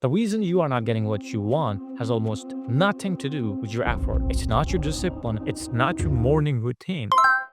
The reason you are not getting what you want has almost nothing to do with your effort. It's not your discipline, it's not your morning routine.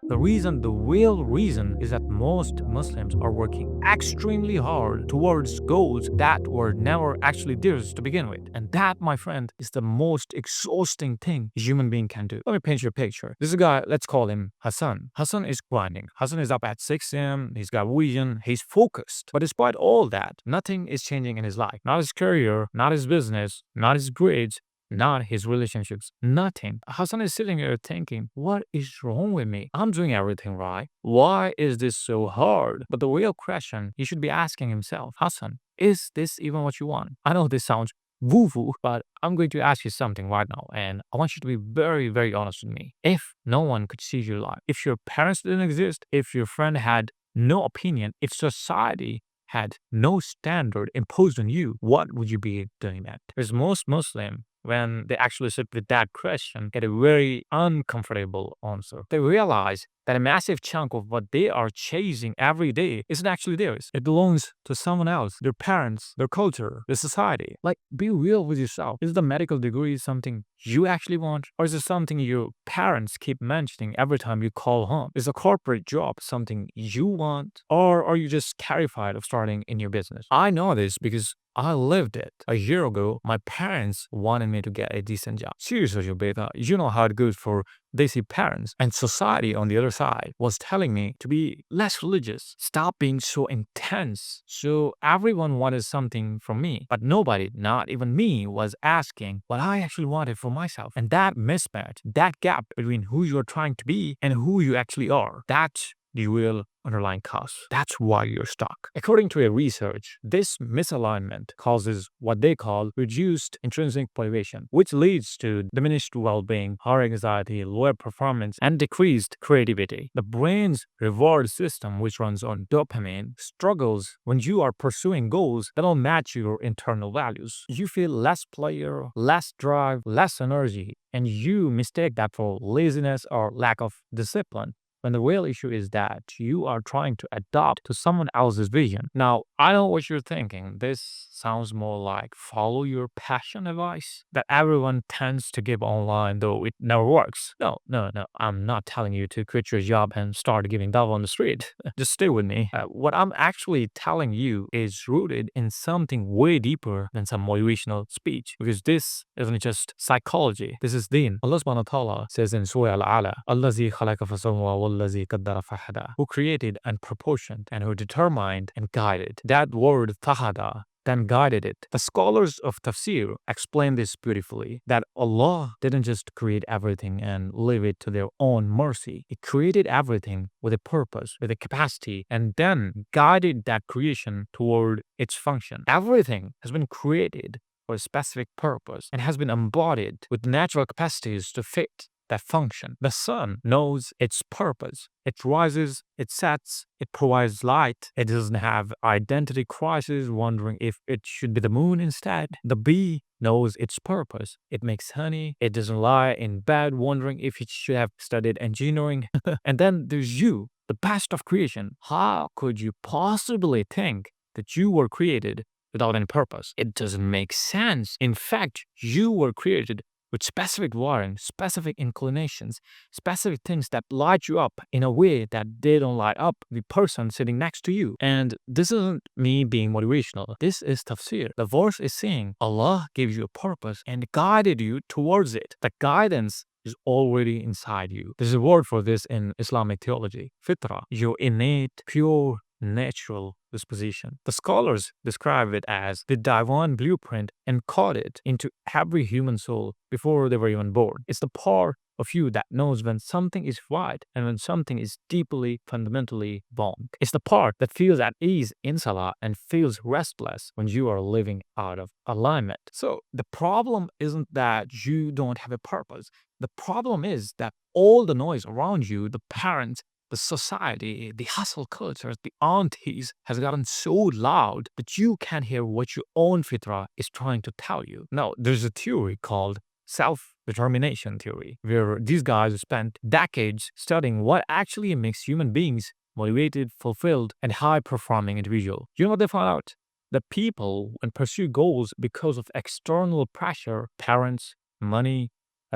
The real reason is that most Muslims are working extremely hard towards goals that were never actually theirs to begin with. And that, my friend, is the most exhausting thing a human being can do. Let me paint you a picture. This is a guy, let's call him Hassan. Hassan is grinding. Hassan is up at 6 a.m., he's got vision, he's focused. But despite all that, nothing is changing in his life. Not his career, not his business, not his grades, not his relationships, nothing. Hassan is sitting here thinking, what is wrong with me? I'm doing everything right. Why is this so hard? But the real question he should be asking himself, Hassan, is this even what you want? I know this sounds woo woo, but I'm going to ask you something right now, and I want you to be very, very honest with me. If no one could see your life, if your parents didn't exist, if your friend had no opinion, if society had no standard imposed on you, what would you be doing that? Because most Muslim, when they actually sit with that question, get a very uncomfortable answer. They realize that a massive chunk of what they are chasing every day isn't actually theirs. It belongs to someone else, their parents, their culture, the society. Like, be real with yourself. Is the medical degree something you actually want? Or is it something your parents keep mentioning every time you call home? Is a corporate job something you want? Or are you just terrified of starting in your business? I know this because I lived it. A year ago, my parents wanted me to get a decent job. Seriously, beta, you know how it goes for desi parents. And society on the other side was telling me to be less religious, stop being so intense. So everyone wanted something from me, but nobody, not even me, was asking what I actually wanted for myself. And that mismatch, that gap between who you're trying to be and who you actually are, that's the real underlying cause. That's why you're stuck. According to a research, this misalignment causes what they call reduced intrinsic motivation, which leads to diminished well-being, higher anxiety, lower performance, and decreased creativity. The brain's reward system, which runs on dopamine, struggles when you are pursuing goals that don't match your internal values. You feel less pleasure, less drive, less energy, and you mistake that for laziness or lack of discipline, when the real issue is that you are trying to adapt to someone else's vision. Now, I know what you're thinking. This sounds more like follow your passion advice that everyone tends to give online, though it never works. No, no, no. I'm not telling you to quit your job and start giving dove on the street. Just stay with me. What I'm actually telling you is rooted in something way deeper than some motivational speech, because this isn't just psychology. This is deen. Allah subhanahu wa ta'ala says in Surah Al-Ala, "Allazi khalaqa fasawwa wallazi qaddara fahada," who created and proportioned and who determined and guided. That word tahada then guided it. The scholars of tafsir explain this beautifully, that Allah didn't just create everything and leave it to their own mercy. He created everything with a purpose, with a capacity, and then guided that creation toward its function. Everything has been created for a specific purpose and has been embodied with natural capacities to fit that function. The sun knows its purpose. It rises, it sets, it provides light. It doesn't have identity crisis wondering if it should be the moon instead. The bee knows its purpose. It makes honey. It doesn't lie in bed wondering if it should have studied engineering. And then there's you, the best of creation. How could you possibly think that you were created without any purpose? It doesn't make sense. In fact, you were created with specific wiring, specific inclinations, specific things that light you up in a way that they don't light up the person sitting next to you. And this isn't me being motivational. This is tafsir. The verse is saying Allah gave you a purpose and guided you towards it. The guidance is already inside you. There's a word for this in Islamic theology, fitra, your innate, pure, natural disposition. The scholars describe it as the divine blueprint encoded into every human soul before they were even born. It's the part of you that knows when something is right and when something is deeply, fundamentally wrong. It's the part that feels at ease in salah and feels restless when you are living out of alignment. So the problem isn't that you don't have a purpose. The problem is that all the noise around you, the parents, the society, the hustle cultures, the aunties has gotten so loud that you can't hear what your own fitra is trying to tell you. Now, there's a theory called self-determination theory, where these guys spent decades studying what actually makes human beings motivated, fulfilled, and high-performing individual. You know what they found out? The people and pursue goals because of external pressure, parents, money,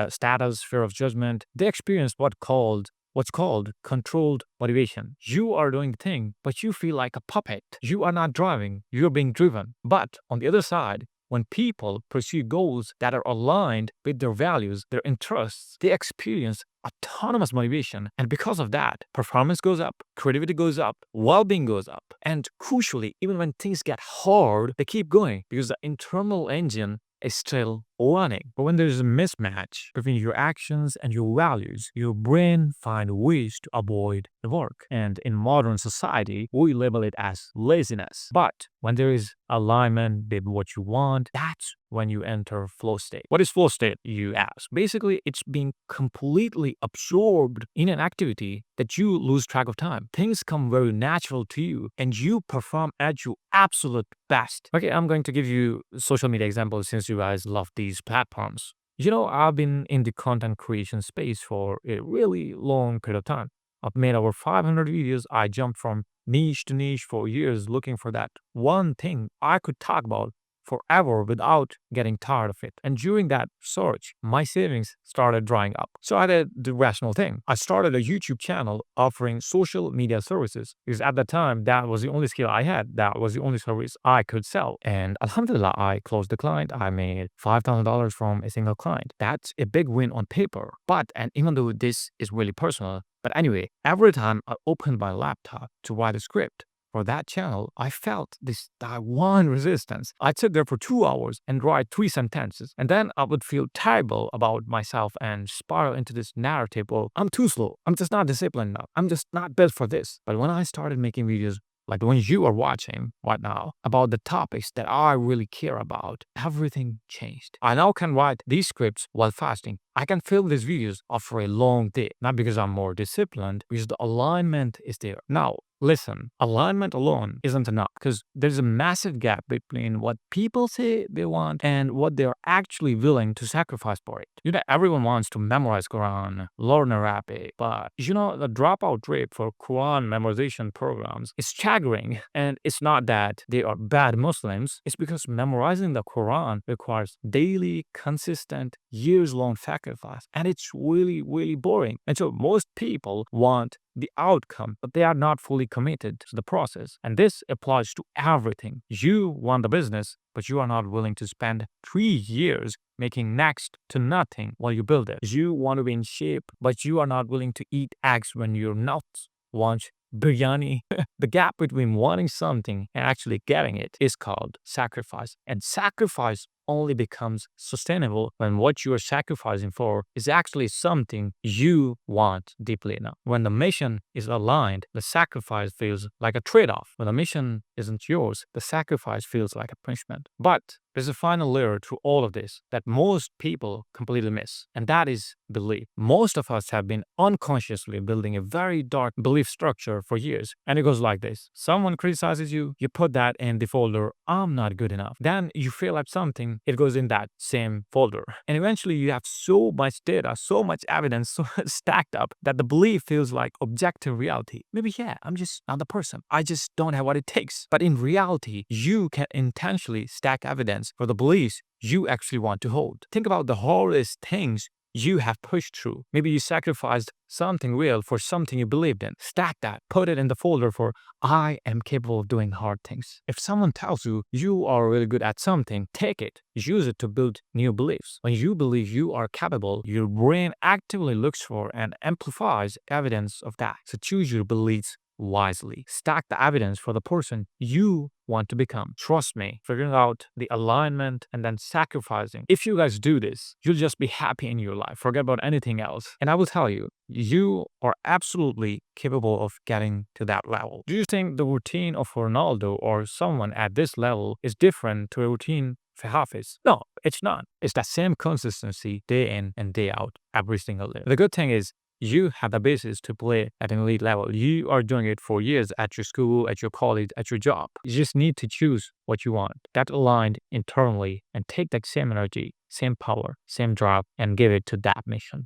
status, fear of judgment. They experience what's called controlled motivation. You are doing the thing, but you feel like a puppet. You are not driving, you're being driven. But on the other side, when people pursue goals that are aligned with their values, their interests, they experience autonomous motivation. And because of that, performance goes up, creativity goes up, well being goes up. And crucially, even when things get hard, they keep going because the internal engine is still running. But when there's a mismatch between your actions and your values, your brain finds ways to avoid the work. And in modern society, we label it as laziness. But when there is alignment with what you want, that's when you enter flow state. What is flow state, you ask? Basically, it's being completely absorbed in an activity that you lose track of time. Things come very natural to you and you perform at your absolute best. Okay, I'm going to give you social media examples since you guys love these platforms. I've been in the content creation space for a really long period of time. I've made over 500 videos. I jumped from niche to niche for years looking for that one thing I could talk about forever without getting tired of it. And during that search, my savings started drying up. So I did the rational thing. I started a YouTube channel offering social media services because at the time, that was the only skill I had. That was the only service I could sell. And alhamdulillah, I closed the client. I made $5,000 from a single client. That's a big win on paper. And even though this is really personal, but anyway, every time I opened my laptop to write a script, for that channel, I felt this Taiwan resistance. I'd sit there for 2 hours and write 3 sentences, and then I would feel terrible about myself and spiral into this narrative of, I'm too slow, I'm just not disciplined enough, I'm just not built for this. But when I started making videos like the ones you are watching right now, about the topics that I really care about, everything changed. I now can write these scripts while fasting. I can film these videos after a long day, not because I'm more disciplined, because the alignment is there. Now, listen, alignment alone isn't enough because there's a massive gap between what people say they want and what they're actually willing to sacrifice for it. Everyone wants to memorize Quran, learn Arabic, but the dropout rate for Quran memorization programs is staggering. And it's not that they are bad Muslims, it's because memorizing the Quran requires daily, consistent, years-long sacrifice, and it's really, really boring. And so most people want the outcome, but they are not fully committed to the process. And this applies to everything. You want the business, but you are not willing to spend 3 years making next to nothing while you build it. You want to be in shape, but you are not willing to eat eggs when you're not want biryani. The gap between wanting something and actually getting it is called sacrifice. And sacrifice only becomes sustainable when what you are sacrificing for is actually something you want deeply enough. When the mission is aligned, the sacrifice feels like a trade-off. When the mission isn't yours, the sacrifice feels like a punishment. But there's a final layer to all of this that most people completely miss, and that is belief. Most of us have been unconsciously building a very dark belief structure for years, and it goes like this. Someone criticizes you, you put that in the folder, I'm not good enough. Then you fail at something, it goes in that same folder. And eventually you have so much data, so much evidence so stacked up that the belief feels like objective reality. Maybe, I'm just not the person. I just don't have what it takes. But in reality, you can intentionally stack evidence for the beliefs you actually want to hold. Think about the hardest things you have pushed through. Maybe you sacrificed something real for something you believed in. Stack that, put it in the folder for I am capable of doing hard things. If someone tells you you are really good at something, take it. Use it to build new beliefs. When you believe you are capable, your brain actively looks for and amplifies evidence of that. So choose your beliefs wisely. Stack the evidence for the person you want to become. Trust me, figuring out the alignment and then sacrificing. If you guys do this, you'll just be happy in your life. Forget about anything else. And I will tell you, you are absolutely capable of getting to that level. Do you think the routine of Ronaldo or someone at this level is different to a routine for Hafiz? No, it's not. It's that same consistency day in and day out every single day. The good thing is you have the basis to play at an elite level. You are doing it for years at your school, at your college, at your job. You just need to choose what you want. That's aligned internally and take that same energy, same power, same drive and give it to that mission.